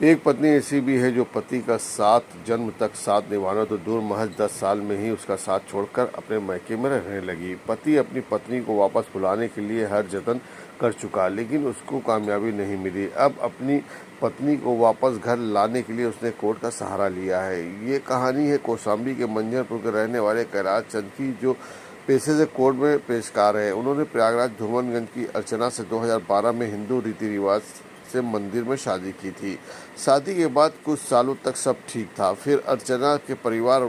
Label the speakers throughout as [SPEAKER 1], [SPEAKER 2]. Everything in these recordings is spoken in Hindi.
[SPEAKER 1] एक पत्नी ऐसी भी है जो पति का साथ जन्म तक साथ निभाना तो दूर, महज 10 साल में ही उसका साथ छोड़कर अपने मायके में रहने लगी। पति अपनी पत्नी को वापस बुलाने के लिए हर जतन कर चुका, लेकिन उसको कामयाबी नहीं मिली। अब अपनी पत्नी को वापस घर लाने के लिए उसने कोर्ट का सहारा लिया है। ये कहानी है कौशाम्बी के मंझनपुर के रहने वाले कैलाश चंद की, जो पेशे से कोर्ट में पेशकार है। उन्होंने प्रयागराज धूमनगंज की अर्चना से 2012 में हिंदू रीति रिवाज से मंदिर में शादी की थी। शादी के बाद कुछ सालों तक सब ठीक था। फिर अर्चना के परिवार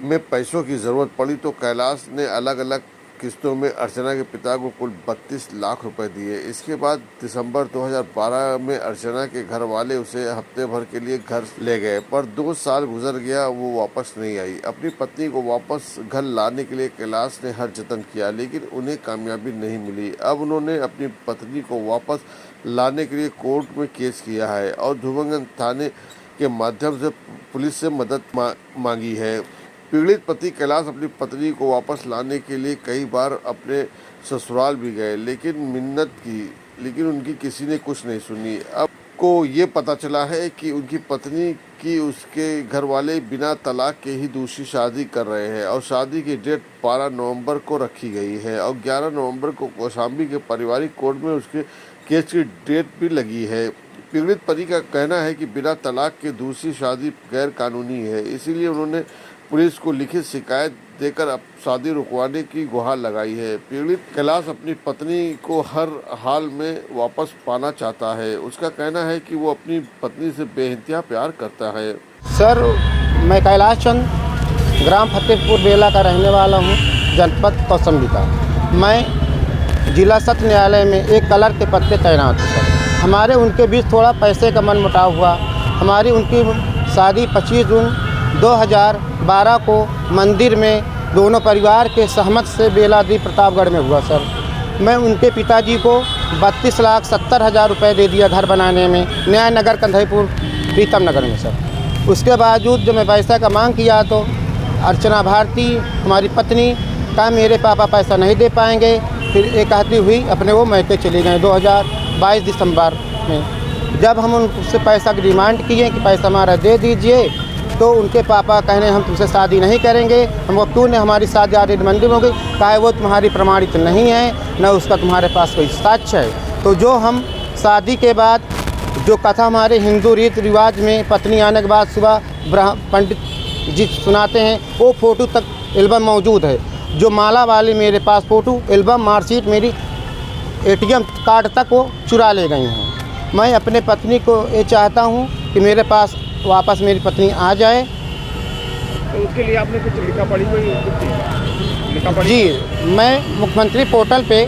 [SPEAKER 1] में पैसों की ज़रूरत पड़ी तो कैलाश ने अलग अलग किस्तों में अर्चना के पिता को कुल 32 लाख रुपए दिए। इसके बाद दिसंबर 2012 में अर्चना के घर वाले उसे हफ्ते भर के लिए घर ले गए, पर 2 साल गुजर गया, वो वापस नहीं आई। अपनी पत्नी को वापस घर लाने के लिए कैलाश ने हर जतन किया, लेकिन उन्हें कामयाबी नहीं मिली। अब उन्होंने अपनी पत्नी को वापस लाने के लिए कोर्ट में केस किया है और धूमनगंज थाने के माध्यम से पुलिस से मदद मांगी है। पीड़ित पति कैलाश अपनी पत्नी को वापस लाने के लिए कई बार अपने ससुराल भी गए, लेकिन मिन्नत की, लेकिन उनकी किसी ने कुछ नहीं सुनी। अब को ये पता चला है कि उनकी पत्नी की उसके घर वाले बिना तलाक के ही दूसरी शादी कर रहे हैं और शादी की डेट 12 नवंबर को रखी गई है और 11 नवंबर को कौशाम्बी के पारिवारिक कोर्ट में उसके केस की डेट भी लगी है। पीड़ित पति का कहना है कि बिना तलाक के दूसरी शादी गैर कानूनी है, इसीलिए उन्होंने पुलिस को लिखित शिकायत देकर अब शादी रुकवाने की गुहार लगाई है। पीड़ित कैलाश अपनी पत्नी को हर हाल में वापस पाना चाहता है। उसका कहना है कि वो अपनी पत्नी से बेइंतहा प्यार करता है।
[SPEAKER 2] सर, मैं कैलाश चंद ग्राम फतेहपुर बेला का रहने वाला हूँ, जनपद कौशाम्बी का। मैं जिला सत्र न्यायालय में एक क्लर्क के पद पर तैनात हूँ सर। हमारे उनके बीच थोड़ा पैसे का मनमुटाव हुआ। हमारी उनकी शादी 25 जून 2012 को मंदिर में दोनों परिवार के सहमत से बेलादी प्रतापगढ़ में हुआ सर। मैं उनके पिताजी को 32,70,000 रुपये दे दिया घर बनाने में, न्याय नगर कंधईपुर प्रीतम नगर में सर। उसके बावजूद जब मैं पैसा का मांग किया तो अर्चना भारती हमारी पत्नी कहा मेरे पापा पैसा नहीं दे पाएंगे। फिर एक कहती हुई अपने वो मैके चले गए 2022 दिसंबर में। जब हम उनसे पैसा की डिमांड किए कि पैसा हमारा दे दीजिए, तो उनके पापा कहने हम तुमसे शादी नहीं करेंगे। हमको क्यों नहीं, हमारी शादी ऑलरेडी मंदिर हो गई। कहा वो तुम्हारी प्रमाणित नहीं है, न उसका तुम्हारे पास कोई साक्ष्य है। तो जो हम शादी के बाद जो कथा हमारे हिंदू रीति रिवाज में पत्नी आने के बाद सुबह पंडित जी सुनाते हैं, वो फ़ोटो तक एल्बम मौजूद है। जो माला वाली मेरे पास फ़ोटो एल्बम मार्कशीट मेरी ATM कार्ड तक वो चुरा ले गई हैं। मैं अपने पत्नी को ये चाहता हूँ कि मेरे पास वापस मेरी पत्नी आ जाए।
[SPEAKER 3] तो उसके लिए आपने कुछ लिखा पढ़ी कोई
[SPEAKER 2] जी, मैं मुख्यमंत्री पोर्टल पे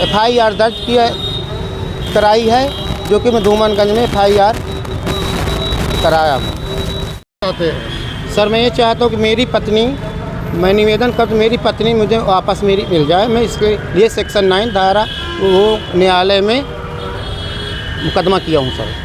[SPEAKER 2] FIR दर्ज कराई है, जो कि मैं धूमनगंज में FIR कराया हूँ। सर, मैं ये चाहता हूँ कि मेरी पत्नी, मैं निवेदन करता हूँ मेरी पत्नी मुझे वापस मेरी मिल जाए। मैं इसके लिए सेक्शन 9 धारा वो न्यायालय में मुकदमा किया हूँ सर।